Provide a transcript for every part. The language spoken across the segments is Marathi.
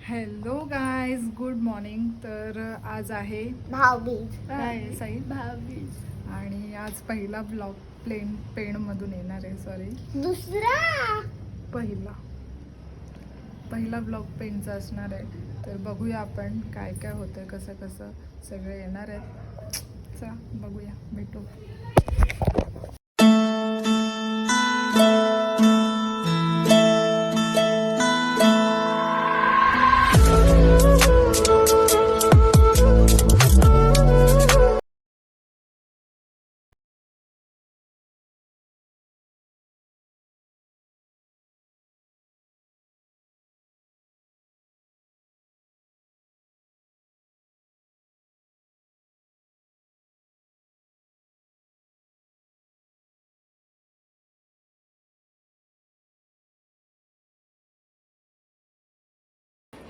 Hello guys, good morning. तर आज आहे भाऊबीज. काय साई भाऊबीज. आणि आज पहिला ब्लॉग पेणमधून येणार आहे. सॉरी, दुसरा पहिला ब्लॉग पेणचा असणार आहे. तर बघूया आपण काय काय होतं, कसं कसं सगळे येणार आहेत. चला बघूया, भेटू.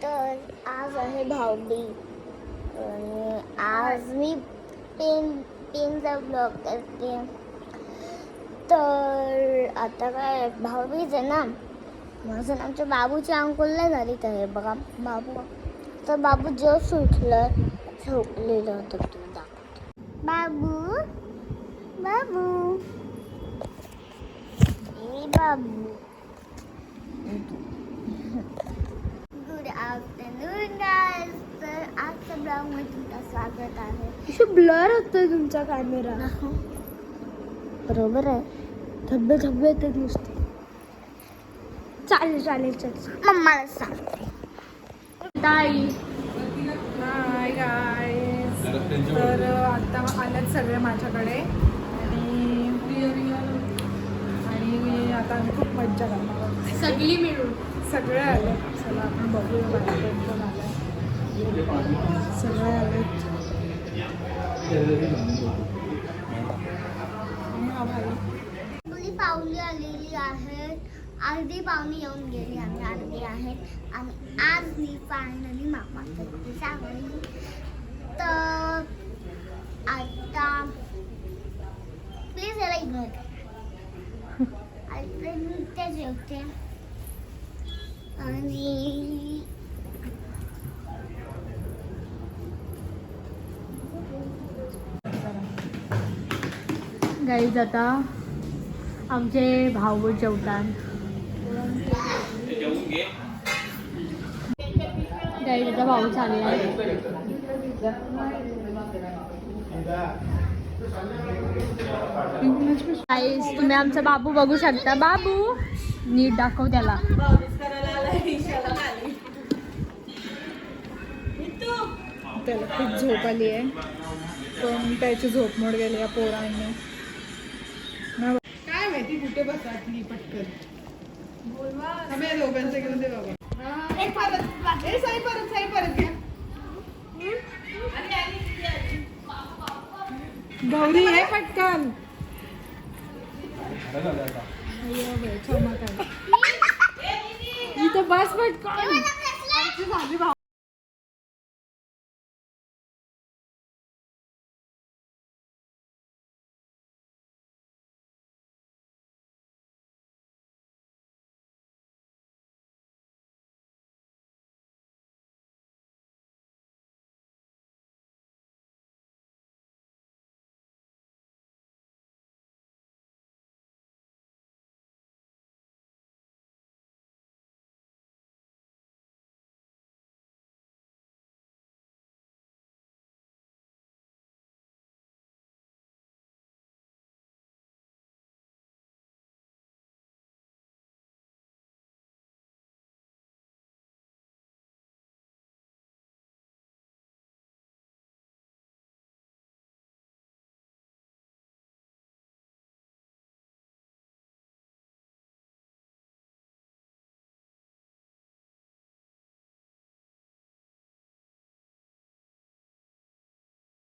तर आज आहे भाऊबीज आणि आज मी पेनचा ब्लॉग करते. तर आता काय भाऊबीज आहे ना, माझं आमच्या बाबूची अंकुल नाही झाली. तर हे बघा बाबू, तर बाबू जस्ट उठलं, झोपलेलं होतं. तुम्ही दाखवते बाबू बाबू बाबू. Good afternoon guys. तर आजच्या ब्लॉग मध्ये तुमचं स्वागत आहे. ब्लर होतोय तुमचा कॅमेरा. बरोबर आहे. धब्बे धब्बे येतात नुसते. चालेल चालेल चल. मम्माला सांगते. ताई हाय गायज. तर आता आल्यात सगळे माझ्याकडे आणि आता आम्ही खूप मज्जा करणार आहोत. सगळी मिळून सगळे आले. चला आपण बघूया बाहेर कोण आलाय. सगळे आले. हा भाई, मुली पाहुणे आलेली आहेत. अर्धी पाहुणे येऊन गेली, आम्ही अर्धी आहेत. आणि आज मी फायनली मामाकडे सांगली. तर आता प्लीज याला इग्नोर करा. आता मी ते जेवते आणि गाईज आता आमचे भाऊ जेवतात. गाईज आता भाऊ चाललाय. गाईज तुम्ही आमचा बाबू बघू शकता. बाबू नीट दाखव त्याला. त्याला खूप झोप आली आहे, पण त्याची झोप मोड गेली या पोरांनी. काय माहिती कुठे बसली पटकन. दोघांचं घेऊन दे बाबा. परत घ्या. गौरी आहे पटकन. इथं बस पटकन. आमची झाली भाऊ.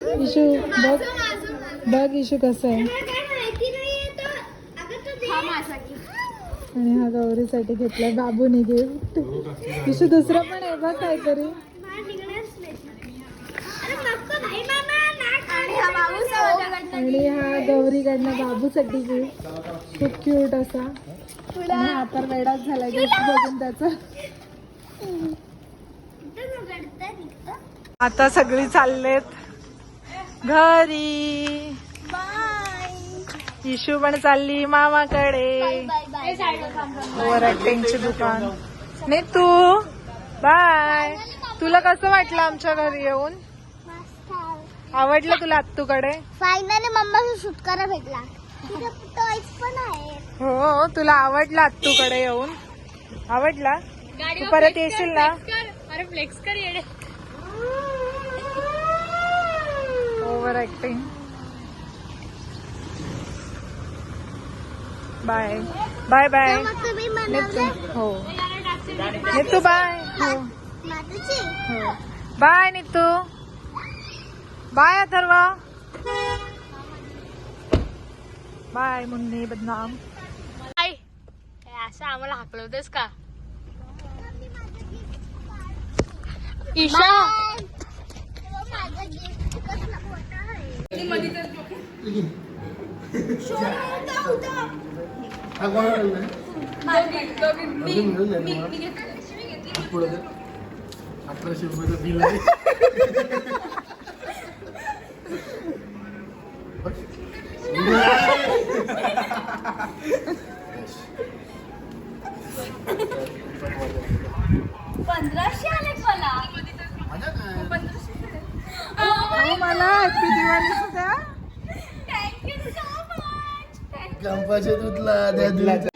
इशू बघ इशू कसं आहे. आणि हा गौरीसाठी घेतलाय बाबूने गिफ्ट. इशू दुसरं पण आहे बघ काहीतरी. आणि हा गौरीकडनं बाबूसाठी गिफ्ट. खूप क्यूट असा. आणि हा तर वेडाच झाला गिफ्ट बघून त्याचा. कुठे उघडतं निघतं. आता सगळी चाललेत घरी. बाय इशू पण चालली मामाकडे. Bye bye. ओव्हर ऍक्टिंगची दुकान. नाही तू बाय. तुला कसं वाटलं आमच्या घरी येऊन? आवडलं तुला आत्तूकडे? फायनली मम्माचा सुटकारा भेटला. तिथे टॉयज पण आहे. हो तुला आवडलं आत्तूकडे येऊन? आवडला? तू परत येशील ना? अरे फ्लेक्स कर येडे. Over acting. Bye bye bye. मग तुम्ही नितू बनवले हो. नितू बाय. हो माझी. हो bye Nitu. Bye Atharva. Bye Munni Badnaam. असं आम्हाला हाकलवतेस का ईशा? माझं गिफ्ट कसलं मोठं आहे. हा कोणाला आणलाय? अजून मिळून जाईल तुम्हाला. पुढं दे. 1800 रुपयाचं बिल आहे. माझ्या काय? मला हॅपी दिवाळी सुद्धा. कंपाचे दूधला द्या दूध.